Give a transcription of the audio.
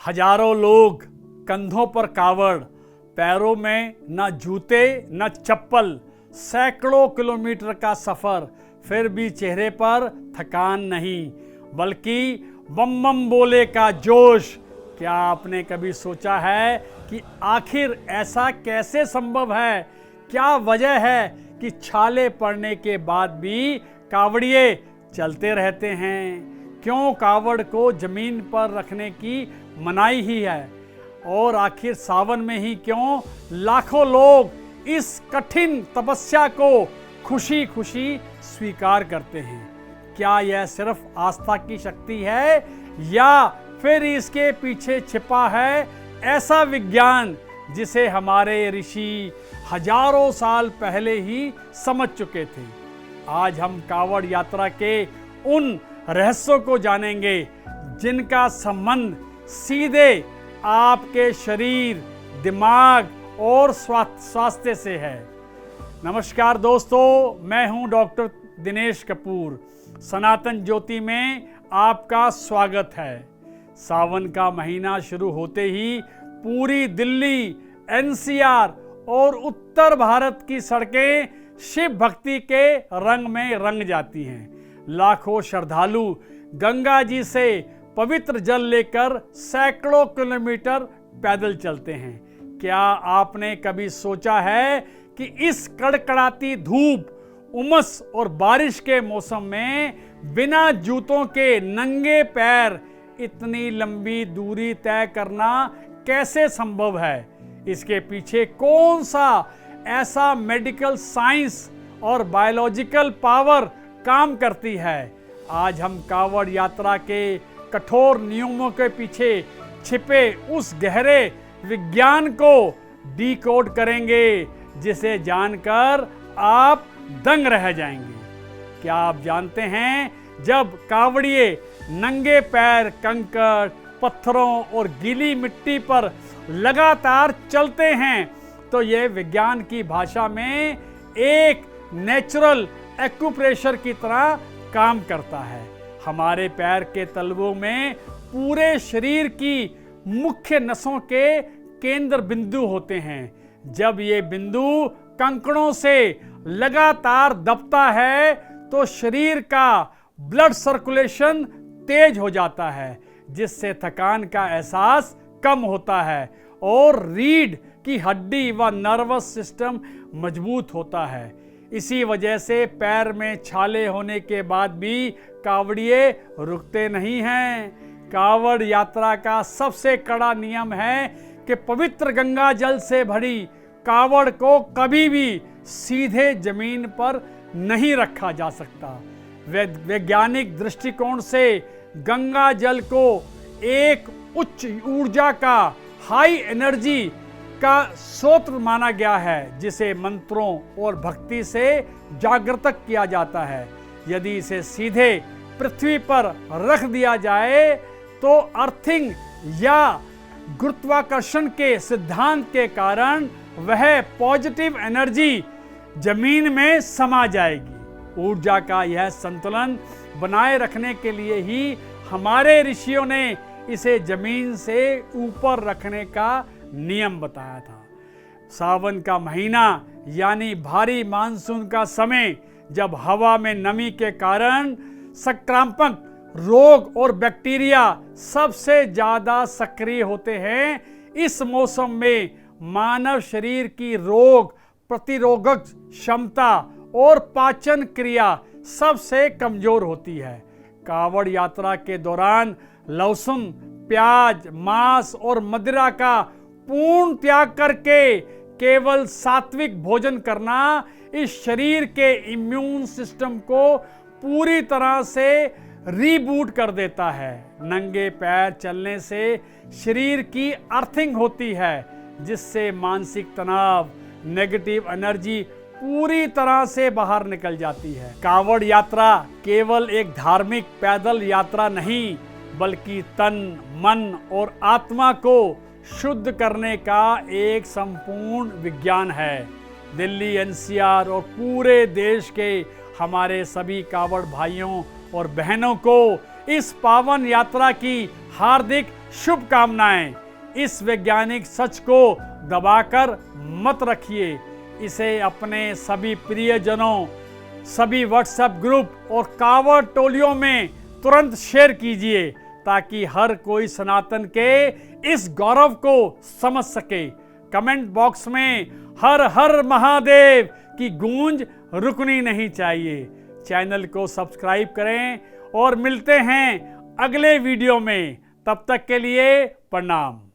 हजारों लोग, कंधों पर कावड़, पैरों में न जूते न चप्पल, सैकड़ों किलोमीटर का सफर, फिर भी चेहरे पर थकान नहीं बल्कि बम बम बोले का जोश। क्या आपने कभी सोचा है कि आखिर ऐसा कैसे संभव है? क्या वजह है कि छाले पड़ने के बाद भी कावड़िए चलते रहते हैं? क्यों कावड़ को जमीन पर रखने की मनाही ही है? और आखिर सावन में ही क्यों लाखों लोग इस कठिन तपस्या को खुशी खुशी स्वीकार करते हैं? क्या यह सिर्फ आस्था की शक्ति है या फिर इसके पीछे छिपा है ऐसा विज्ञान जिसे हमारे ऋषि हजारों साल पहले ही समझ चुके थे? आज हम कावड़ यात्रा के उन रहस्यों को जानेंगे जिनका संबंध सीधे आपके शरीर, दिमाग और स्वास्थ्य से है। नमस्कार दोस्तों, मैं हूं डॉक्टर दिनेश कपूर। सनातन ज्योति में आपका स्वागत है। सावन का महीना शुरू होते ही पूरी दिल्ली, एनसीआर और उत्तर भारत की सड़कें शिव भक्ति के रंग में रंग जाती हैं। लाखों श्रद्धालु गंगा जी से पवित्र जल लेकर सैकड़ों किलोमीटर पैदल चलते हैं। क्या आपने कभी सोचा है कि इस कड़कड़ाती धूप, उमस और बारिश के मौसम में बिना जूतों के नंगे पैर इतनी लंबी दूरी तय करना कैसे संभव है? इसके पीछे कौन सा ऐसा मेडिकल साइंस और बायोलॉजिकल पावर काम करती है? आज हम कावड़ यात्रा के कठोर नियमों के पीछे छिपे उस गहरे विज्ञान को डिकोड करेंगे जिसे जानकर आप दंग रह जाएंगे। क्या आप जानते हैं, जब कावड़िए नंगे पैर कंकड़, पत्थरों और गीली मिट्टी पर लगातार चलते हैं तो यह विज्ञान की भाषा में एक नेचुरल एक्यूप्रेशर की तरह काम करता है। हमारे पैर के तलवों में पूरे शरीर की मुख्य नसों के केंद्र बिंदु होते हैं। जब ये बिंदु कंकड़ों से लगातार दबता है तो शरीर का ब्लड सर्कुलेशन तेज हो जाता है, जिससे थकान का एहसास कम होता है और रीढ़ की हड्डी व नर्वस सिस्टम मजबूत होता है। इसी वजह से पैर में छाले होने के बाद भी कावड़िए रुकते नहीं हैं। कावड़ यात्रा का सबसे कड़ा नियम है कि पवित्र गंगा जल से भरी कावड़ को कभी भी सीधे जमीन पर नहीं रखा जा सकता। वैज्ञानिक दृष्टिकोण से गंगा जल को एक उच्च ऊर्जा का, हाई एनर्जी का स्रोत माना गया है, जिसे मंत्रों और भक्ति से जागृत किया जाता है। यदि इसे सीधे पृथ्वी पर रख दिया जाए तो अर्थिंग या गुरुत्वाकर्षण के सिद्धांत के कारण वह पॉजिटिव एनर्जी जमीन में समा जाएगी। ऊर्जा का यह संतुलन बनाए रखने के लिए ही हमारे ऋषियों ने इसे जमीन से ऊपर रखने का नियम बताया था। सावन का महीना यानी भारी मानसून का समय, जब हवा में नमी के कारण संक्रामक रोग और बैक्टीरिया सबसे ज्यादा सक्रिय होते हैं, इस मौसम में मानव शरीर की रोग प्रतिरोधक क्षमता और पाचन क्रिया सबसे कमजोर होती है। कावड़ यात्रा के दौरान लहसुन, प्याज, मांस और मदिरा का पूर्ण त्याग करके केवल सात्विक भोजन करना इस शरीर के इम्यून सिस्टम को पूरी तरह से रीबूट कर देता है। नंगे पैर चलने से शरीर की अर्थिंग होती है, जिससे मानसिक तनाव, नेगेटिव एनर्जी पूरी तरह से बाहर निकल जाती है। कावड़ यात्रा केवल एक धार्मिक पैदल यात्रा नहीं, बल्कि तन, मन और आत्मा को शुद्ध करने का एक संपूर्ण विज्ञान है। दिल्ली, एनसीआर और पूरे देश के हमारे सभी कावड़ भाइयों और बहनों को इस पावन यात्रा की हार्दिक शुभकामनाएं। इस वैज्ञानिक सच को दबाकर मत रखिए, इसे अपने सभी प्रियजनों, सभी व्हाट्सएप ग्रुप और कावड़ टोलियों में तुरंत शेयर कीजिए ताकि हर कोई सनातन के इस गौरव को समझ सके। कमेंट बॉक्स में हर हर महादेव की गूंज रुकनी नहीं चाहिए। चैनल को सब्सक्राइब करें और मिलते हैं अगले वीडियो में। तब तक के लिए प्रणाम।